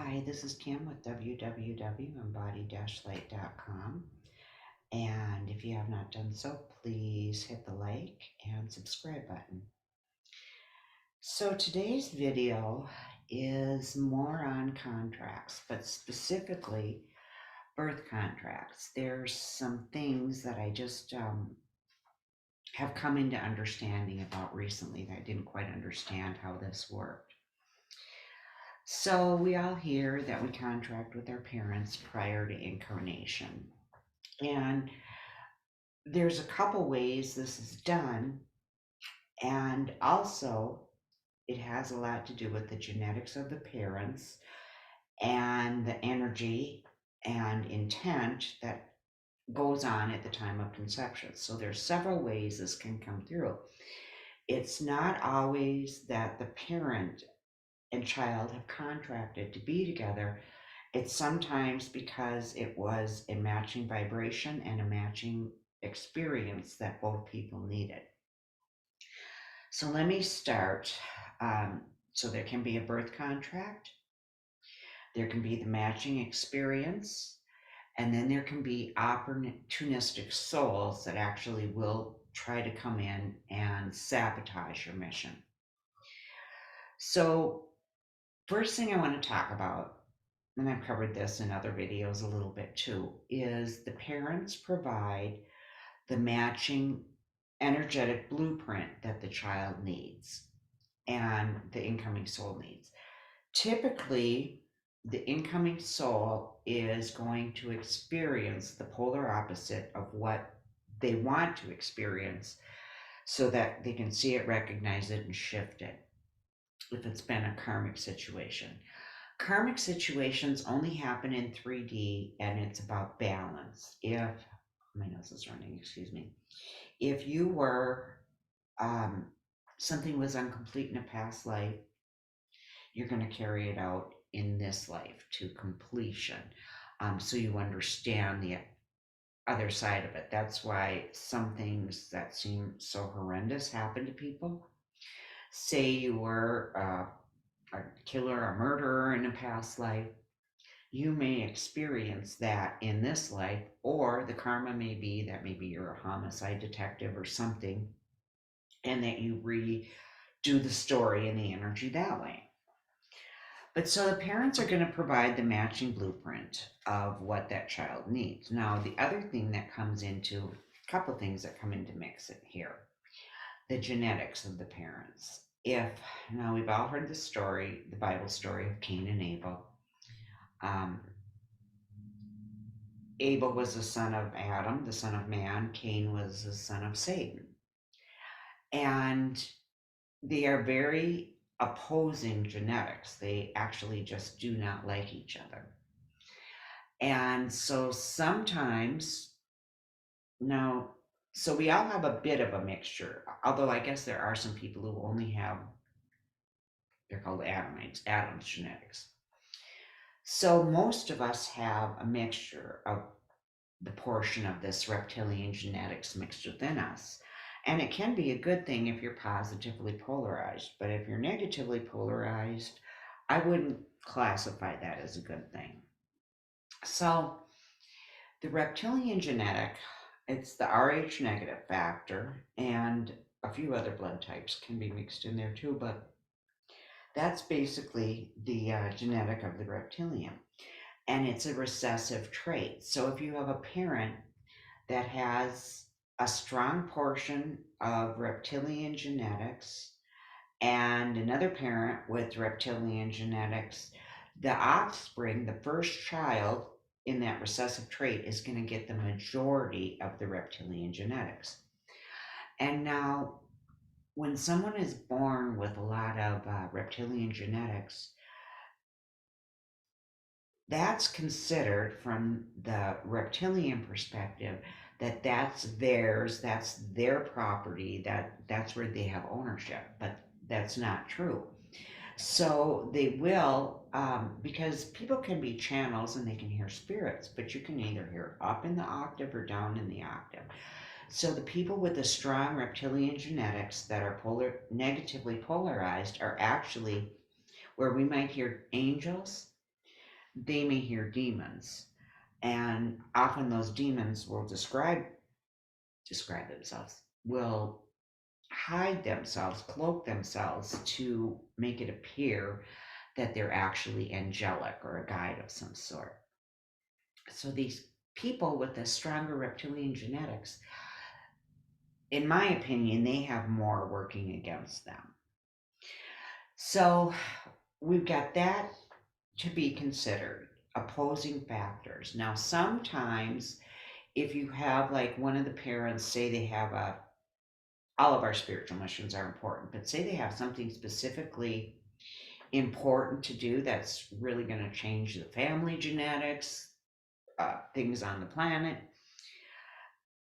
Hi, this is Kim with www.embody-light.com. And if you have not done so, please hit the like and subscribe button. So today's video is more on contracts, but specifically birth contracts. There's some things that I just have come into understanding about recently that I didn't quite understand how this worked. So we all hear that we contract with our parents prior to incarnation. And there's a couple ways this is done, and also it has a lot to do with the genetics of the parents and the energy and intent that goes on at the time of conception. So there's several ways this can come through. It's not always that the parent and child have contracted to be together. It's sometimes because it was a matching vibration and a matching experience that both people needed. So let me start. So there can be a birth contract, there can be the matching experience, and then there can be opportunistic souls that actually will try to come in and sabotage your mission. So, first thing I want to talk about, and I've covered this in other videos a little bit too, is the parents provide the matching energetic blueprint that the child needs and the incoming soul needs. Typically, the incoming soul is going to experience the polar opposite of what they want to experience so that they can see it, recognize it, and shift it if it's been a karmic situation. Karmic situations only happen in 3D and it's about balance. If my nose is running, excuse me. If you were um, something was incomplete in a past life, you're going to carry it out in this life to completion. So you understand the other side of it. That's why some things that seem so horrendous happen to people. Say you were a killer, a murderer in a past life. You may experience that in this life, or the karma may be that maybe you're a homicide detective or something, and that you redo the story and the energy that way. But so the parents are going to provide the matching blueprint of what that child needs. Now, the other thing that comes into, a couple things that come into mix it here, the genetics of the parents. If, now we've all heard the story, the Bible story of Cain and Abel. Um, Abel was the son of Adam, the son of man. Cain was the son of Satan. And they are very opposing genetics. They actually just do not like each other. And so sometimes, now, so we all have a bit of a mixture, although I guess there are some people who only have, they're called Adamites, Adam's genetics. So most of us have a mixture of the portion of this reptilian genetics mixed within us. And it can be a good thing if you're positively polarized, but if you're negatively polarized, I wouldn't classify that as a good thing. So the reptilian genetic, it's the Rh negative factor, and a few other blood types can be mixed in there too, but that's basically the genetic of the reptilian. And it's a recessive trait. So if you have a parent that has a strong portion of reptilian genetics and another parent with reptilian genetics, the offspring, the first child in that recessive trait, is going to get the majority of the reptilian genetics. And now, when someone is born with a lot of reptilian genetics, that's considered from the reptilian perspective that that's theirs, that's their property, that's where they have ownership, but that's not true. So they will, because people can be channels and they can hear spirits, but you can either hear up in the octave or down in the octave. So the people with the strong reptilian genetics that are negatively polarized are actually where we might hear angels, they may hear demons. And often those demons will describe themselves, will hide themselves, cloak themselves to make it appear that they're actually angelic or a guide of some sort. So these people with the stronger reptilian genetics, in my opinion, they have more working against them. So we've got that to be considered, opposing factors. Now, sometimes if you have like one of the parents say they have all of our spiritual missions are important, but say they have something specifically important to do that's really going to change the family genetics, things on the planet,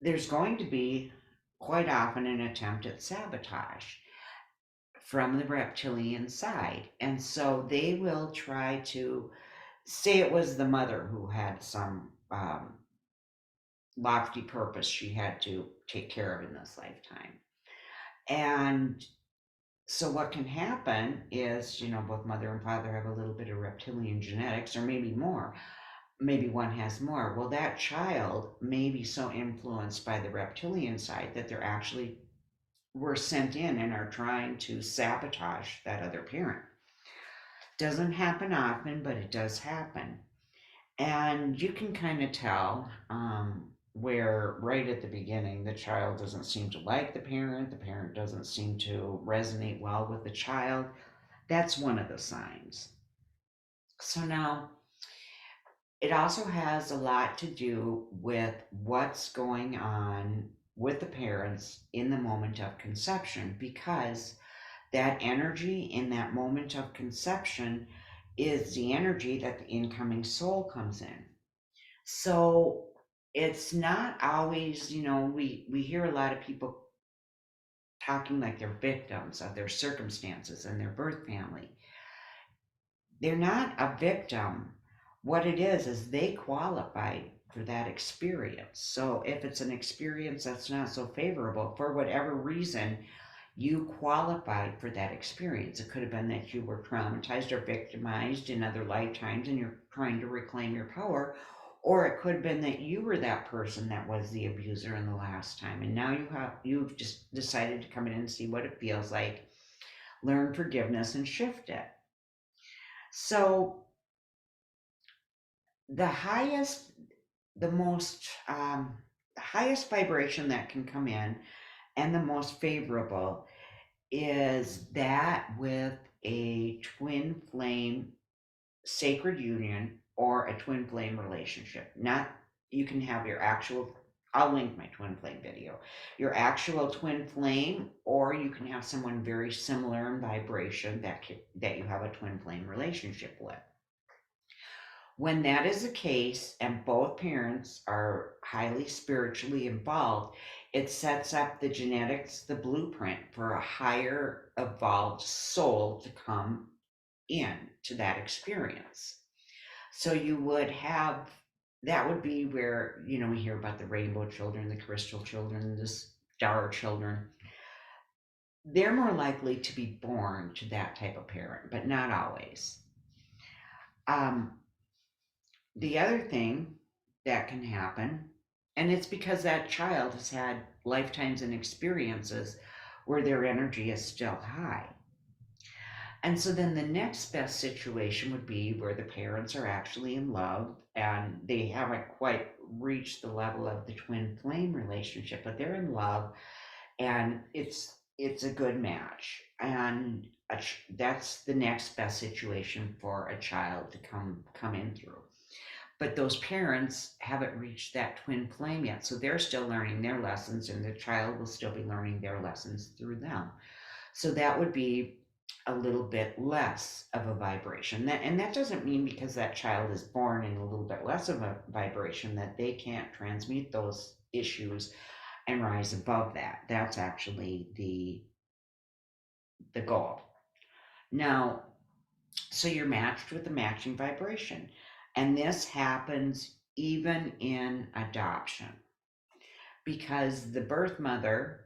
there's going to be quite often an attempt at sabotage from the reptilian side. And so they will try to say it was the mother who had some lofty purpose she had to take care of in this lifetime. And so what can happen is, both mother and father have a little bit of reptilian genetics, or maybe more. Maybe one has more. Well, that child may be so influenced by the reptilian side that they're actually were sent in and are trying to sabotage that other parent. Doesn't happen often, but it does happen. And you can kind of tell where right at the beginning the child doesn't seem to like the parent doesn't seem to resonate well with the child. That's one of the signs. So now it also has a lot to do with what's going on with the parents in the moment of conception, because that energy in that moment of conception is the energy that the incoming soul comes in. So it's not always, we hear a lot of people talking like they're victims of their circumstances and their birth family. They're not a victim. What it is they qualified for that experience. So if it's an experience that's not so favorable for whatever reason, you qualified for that experience. It could have been that you were traumatized or victimized in other lifetimes and you're trying to reclaim your power. Or it could have been that you were that person that was the abuser in the last time. And now you've just decided to come in and see what it feels like, learn forgiveness and shift it. So the highest, the most, the highest vibration that can come in and the most favorable is that with a twin flame sacred union or a twin flame relationship. Not, you can have your actual, I'll link my twin flame video, your actual twin flame, or you can have someone very similar in vibration that you have a twin flame relationship with. When that is the case and both parents are highly spiritually involved, it sets up the genetics, the blueprint for a higher evolved soul to come in to that experience. So you would have, that would be where, we hear about the rainbow children, the crystal children, the star children. They're more likely to be born to that type of parent, but not always. Um, The other thing that can happen, and it's because that child has had lifetimes and experiences where their energy is still high. And so then the next best situation would be where the parents are actually in love and they haven't quite reached the level of the twin flame relationship, but they're in love and it's a good match. And that's the next best situation for a child to come in through. But those parents haven't reached that twin flame yet, so they're still learning their lessons and the child will still be learning their lessons through them. So that would be a little bit less of a vibration. And that doesn't mean because that child is born in a little bit less of a vibration that they can't transmute those issues and rise above that. That's actually the goal. Now, so you're matched with the matching vibration. And this happens even in adoption because the birth mother,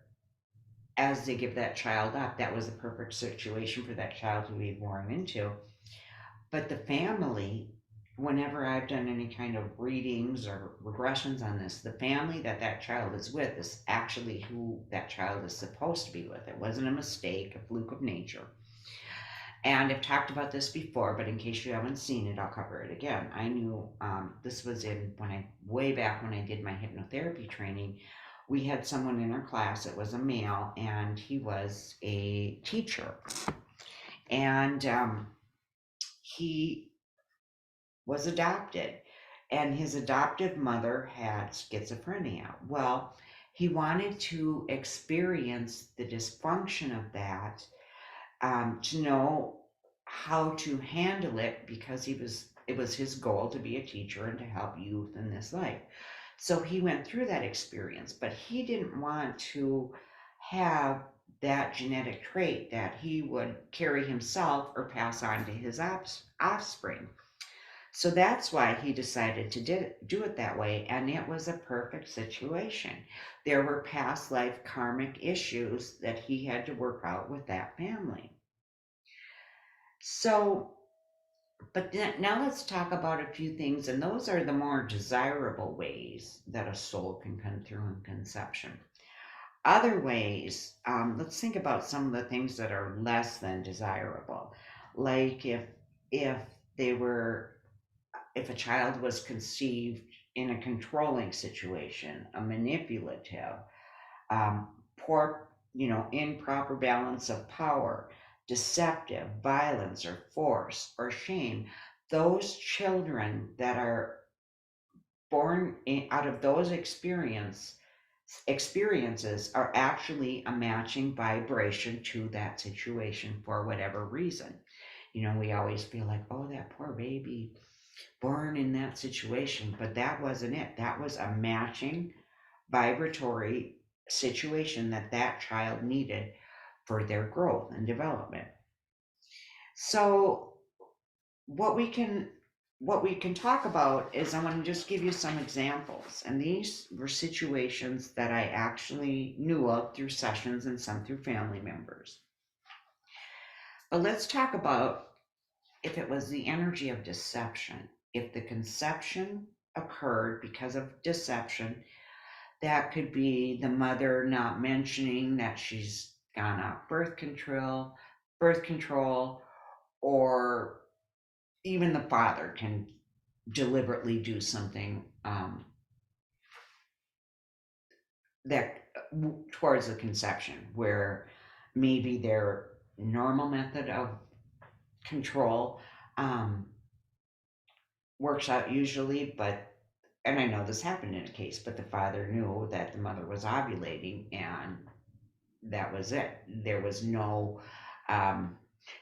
as they give that child up, that was the perfect situation for that child to be born into. But the family whenever I've done any kind of readings or regressions on this, the family that that child is with is actually who that child is supposed to be with. It wasn't a mistake, a fluke of nature. And I've talked about this before, but in case you haven't seen it, I'll cover it again. I knew this was in when I way back when I did my hypnotherapy training. We had someone in our class. It was a male, and he was a teacher, and he was adopted, and his adoptive mother had schizophrenia. Well, he wanted to experience the dysfunction of that, to know how to handle it, because it was his goal to be a teacher and to help youth in this life. So he went through that experience, but he didn't want to have that genetic trait that he would carry himself or pass on to his offspring. So that's why he decided to do it that way, and it was a perfect situation. There were past life karmic issues that he had to work out with that family. So, but then, now let's talk about a few things, and those are the more desirable ways that a soul can come through in conception. Other ways, let's think about some of the things that are less than desirable, like if they were if a child was conceived in a controlling situation, a manipulative, poor, improper balance of power, deceptive, violence or force or shame, those children that are born out of those experiences are actually a matching vibration to that situation for whatever reason. We always feel like, oh, that poor baby born in that situation, but that wasn't it. That was a matching vibratory situation that that child needed for their growth and development. So what we can what we can talk about is, I want to just give you some examples, and these were situations that I actually knew of through sessions and some through family members. But let's talk about if it was the energy of deception. If the conception occurred because of deception, that could be the mother not mentioning that she's gone off birth control, or even the father can deliberately do something, that towards the conception, where maybe their normal method of control, um, works out usually, but and I know this happened in a case, but the father knew that the mother was ovulating, and that was it. There was um,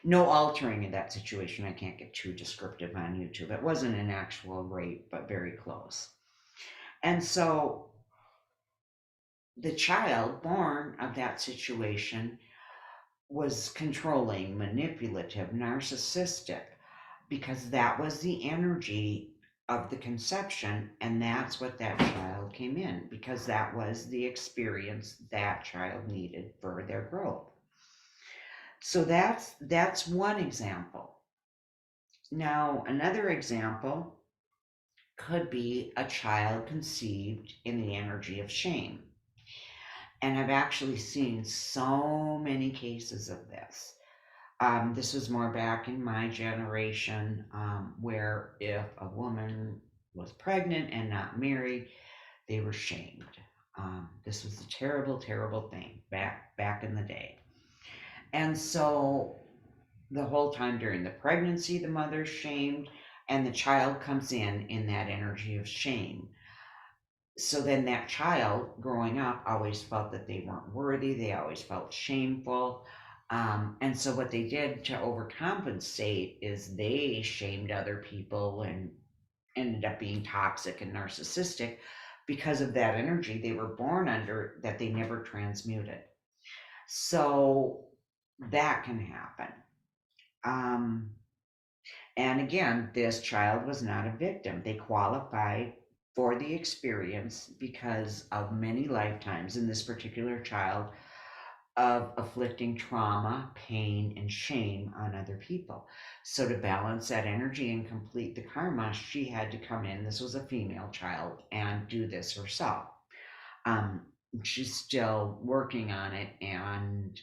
no altering in that situation. I can't get too descriptive on YouTube. It wasn't an actual rape, but very close. And so the child born of that situation was controlling, manipulative, narcissistic, because that was the energy of the conception, and that's what that child came in, because that was the experience that child needed for their growth. So that's one example. Now, another example could be a child conceived in the energy of shame. And I've actually seen so many cases of this. This was more back in my generation, where if a woman was pregnant and not married, they were shamed. This was a terrible, terrible thing back in the day. And so the whole time during the pregnancy, the mother's shamed, and the child comes in that energy of shame. So then that child growing up always felt that they weren't worthy, they always felt shameful. And so what they did to overcompensate is they shamed other people and ended up being toxic and narcissistic because of that energy they were born under that they never transmuted. So that can happen. Um, And again, this child was not a victim. They qualified for the experience because of many lifetimes in this particular child. of inflicting trauma, pain, and shame on other people. So, to balance that energy and complete the karma, she had to come in. This was a female child and do this herself. Um, she's still working on it, and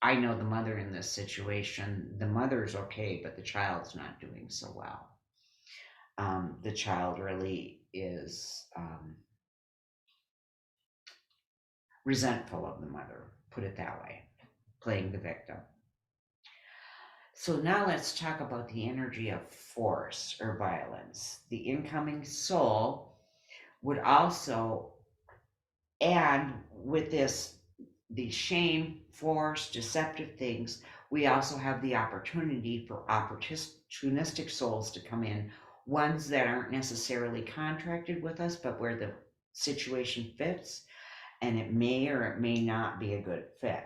I know the mother in this situation. The mother's okay, but the child's not doing so well. The child really is resentful of the mother, put it that way, playing the victim. So now let's talk about the energy of force or violence. The incoming soul would also add with this, the shame, force, deceptive things. We also have the opportunity for opportunistic souls to come in, ones that aren't necessarily contracted with us, but where the situation fits, and it may or it may not be a good fit.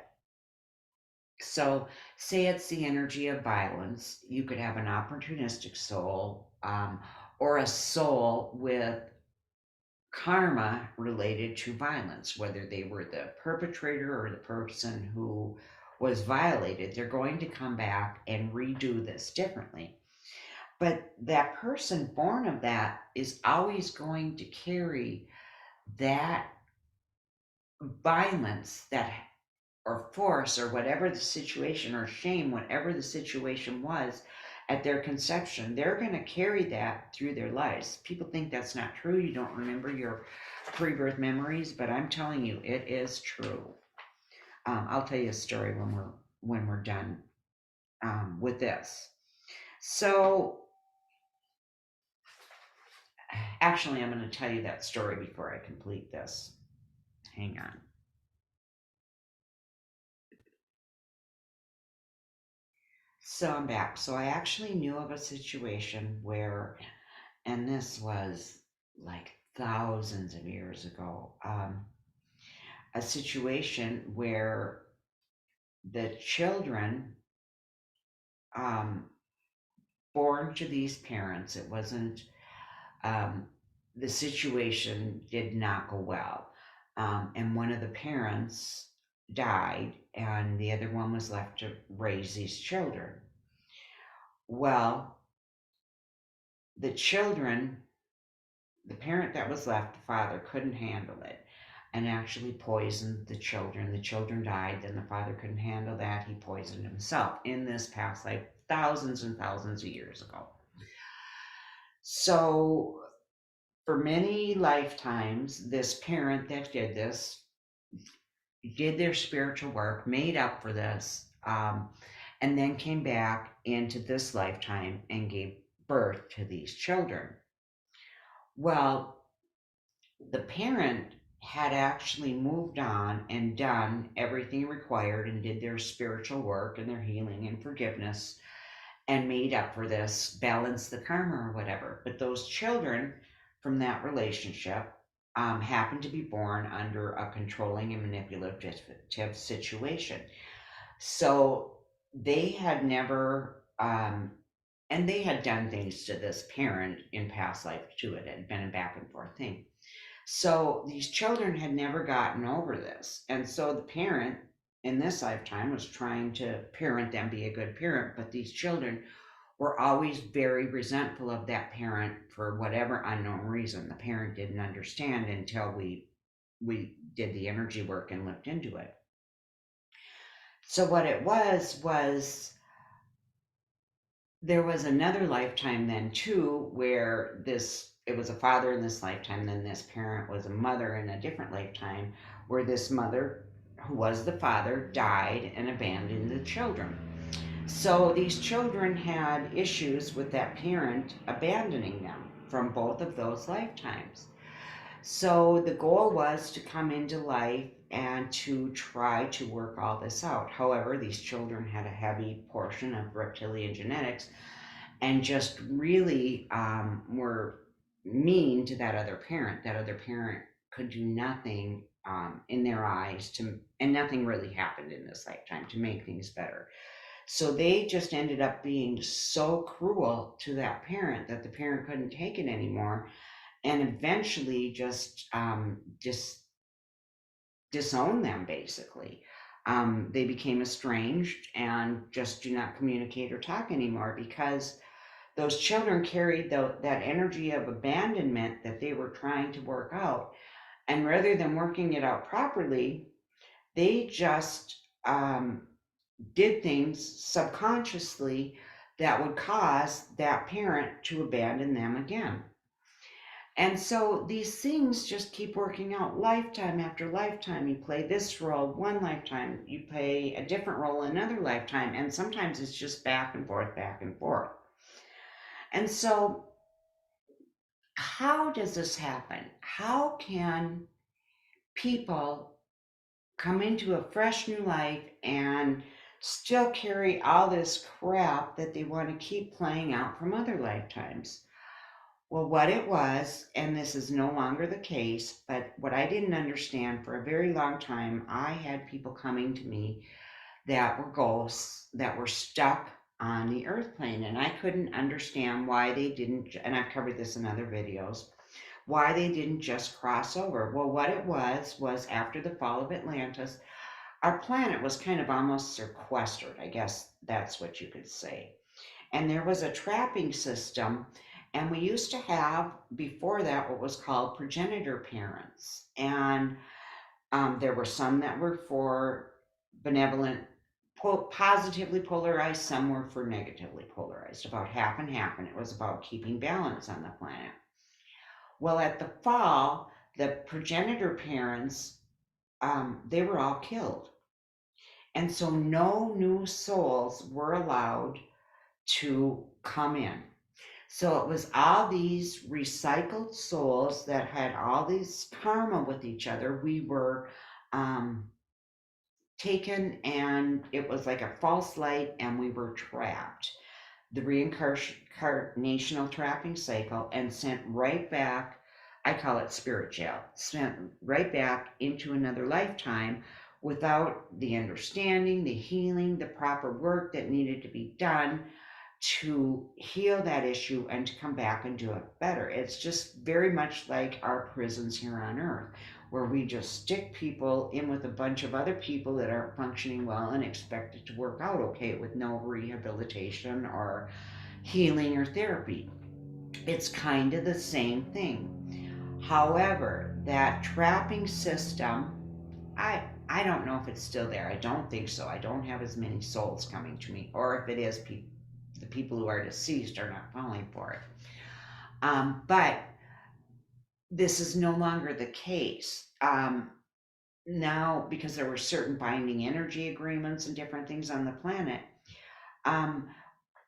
So, say it's the energy of violence, you could have an opportunistic soul, or a soul with karma related to violence, whether they were the perpetrator or the person who was violated. They're going to come back and redo this differently. But that person born of that is always going to carry that violence, that or force or whatever the situation, or shame, whatever the situation was at their conception. They're going to carry that through their lives. People think that's not true. You don't remember your pre-birth memories, but I'm telling you, it is true. I'll tell you a story when we're done with this. So actually, I'm going to tell you that story before I complete this. Hang on. So I'm back. So I actually knew of a situation where, and this was like thousands of years ago, a situation where the children um, born to these parents, it wasn't, um, the situation did not go well. And one of the parents died, and the other one was left to raise these children. Well, the children, the parent that was left, the father, couldn't handle it and actually poisoned the children. The children died, then the father couldn't handle that. He poisoned himself in this past life, thousands and thousands of years ago. So, for many lifetimes, this parent that did this did their spiritual work, made up for this, and then came back into this lifetime and gave birth to these children. Well, the parent had actually moved on and done everything required and did their spiritual work and their healing and forgiveness and made up for this, balanced the karma or whatever. But those children from that relationship happened to be born under a controlling and manipulative situation. So they had never, and they had done things to this parent in past life too. It had been a back and forth thing. So these children had never gotten over this. And so the parent in this lifetime was trying to parent them, be a good parent, but these children were always very resentful of that parent for whatever unknown reason. The parent didn't understand until we did the energy work and looked into it. So what it was there was another lifetime then too, where this, it was a father in this lifetime, then this parent was a mother in a different lifetime, where this mother, who was the father, died and abandoned the children. So these children had issues with that parent abandoning them from both of those lifetimes. So the goal was to come into life and to try to work all this out. However, these children had a heavy portion of reptilian genetics and just really were mean to that other parent. That other parent could do nothing in their eyes to, and nothing really happened in this lifetime to make things better. So they just ended up being so cruel to that parent that the parent couldn't take it anymore, and eventually just disown them basically. They became estranged and just do not communicate or talk anymore because those children carried that energy of abandonment that they were trying to work out. And rather than working it out properly, they just did things subconsciously that would cause that parent to abandon them again. And so these things just keep working out lifetime after lifetime. You play this role one lifetime, you play a different role another lifetime, and sometimes it's just back and forth, back and forth. And so, how does this happen? How can people come into a fresh new life and still carry all this crap that they want to keep playing out from other lifetimes? Well, what it was, and this is no longer the case, but what I didn't understand for a very long time, I had people coming to me that were ghosts that were stuck on the earth plane, and I couldn't understand why they didn't, and I've covered this in other videos, why they didn't just cross over. Well, what it was after the fall of Atlantis, our planet was kind of almost sequestered. I guess that's what you could say. And there was a trapping system. And we used to have, before that, what was called progenitor parents. And there were some that were for benevolent, positively polarized, some were for negatively polarized, about half and half. And it was about keeping balance on the planet. Well, at the fall, the progenitor parents, they were all killed. And so no new souls were allowed to come in. So it was all these recycled souls that had all this karma with each other. We were um, taken, and it was like a false light, and we were trapped. The reincarnational trapping cycle, and sent right back. I call it spirit jail, sent right back into another lifetime without the understanding, the healing, the proper work that needed to be done to heal that issue and to come back and do it better. It's just very much like our prisons here on earth, where we just stick people in with a bunch of other people that aren't functioning well and expect it to work out okay with no rehabilitation or healing or therapy. It's kind of the same thing. However, that trapping system, I don't know if it's still there. I don't think so. I don't have as many souls coming to me, or if it is, the people who are deceased are not falling for it. But this is no longer the case. Now, because there were certain binding energy agreements and different things on the planet, um,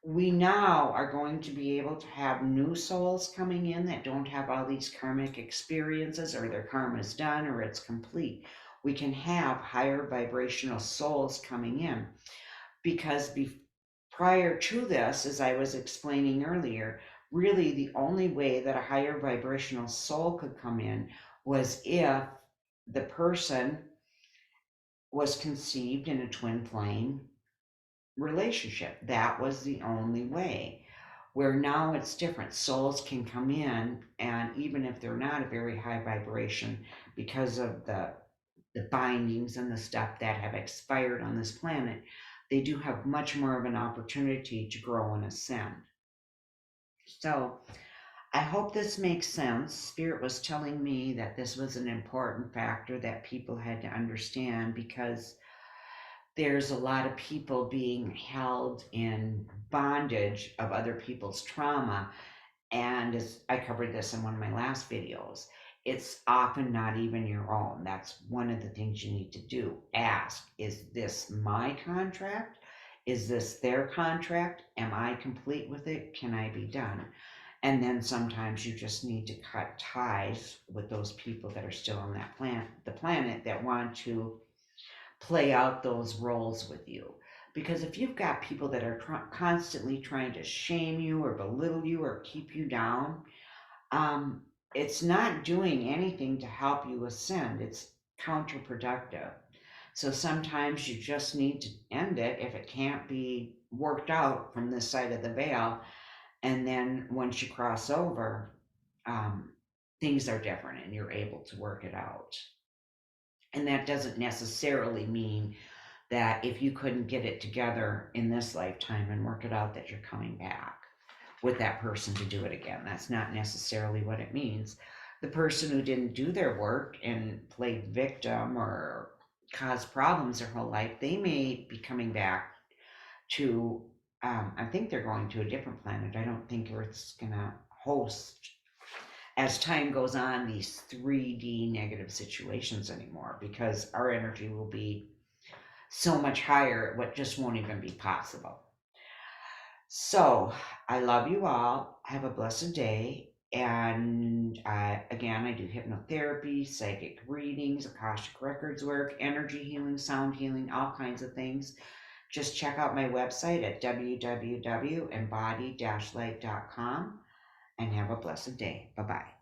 we now are going to be able to have new souls coming in that don't have all these karmic experiences, or their karma is done or it's complete. We can have higher vibrational souls coming in because prior to this, as I was explaining earlier, really the only way that a higher vibrational soul could come in was if the person was conceived in a twin flame relationship. That was the only way. Where now it's different. Souls can come in, and even if they're not a very high vibration, because of the bindings and the stuff that have expired on this planet, they do have much more of an opportunity to grow and ascend. So I hope this makes sense. Spirit was telling me that this was an important factor that people had to understand, because there's a lot of people being held in bondage of other people's trauma. And as I covered this in one of my last videos, it's often not even your own. That's one of the things you need to do. Ask, is this my contract? Is this their contract? Am I complete with it? Can I be done? And then sometimes you just need to cut ties with those people that are still on that the planet, that want to play out those roles with you. Because if you've got people that are constantly trying to shame you or belittle you or keep you down, um, it's not doing anything to help you ascend. It's counterproductive. So sometimes you just need to end it if it can't be worked out from this side of the veil. And then once you cross over, um, things are different and you're able to work it out. And that doesn't necessarily mean that if you couldn't get it together in this lifetime and work it out, that you're coming back with that person to do it again. That's not necessarily what it means. The person who didn't do their work and played victim or caused problems their whole life, they may be coming back to, I think they're going to a different planet. I don't think Earth's gonna host, as time goes on, these 3D negative situations anymore, because our energy will be so much higher, what just won't even be possible. So I love you all. Have a blessed day. And again, I do hypnotherapy, psychic readings, Akashic Records work, energy healing, sound healing, all kinds of things. Just check out my website at www.embody-light.com and have a blessed day. Bye bye.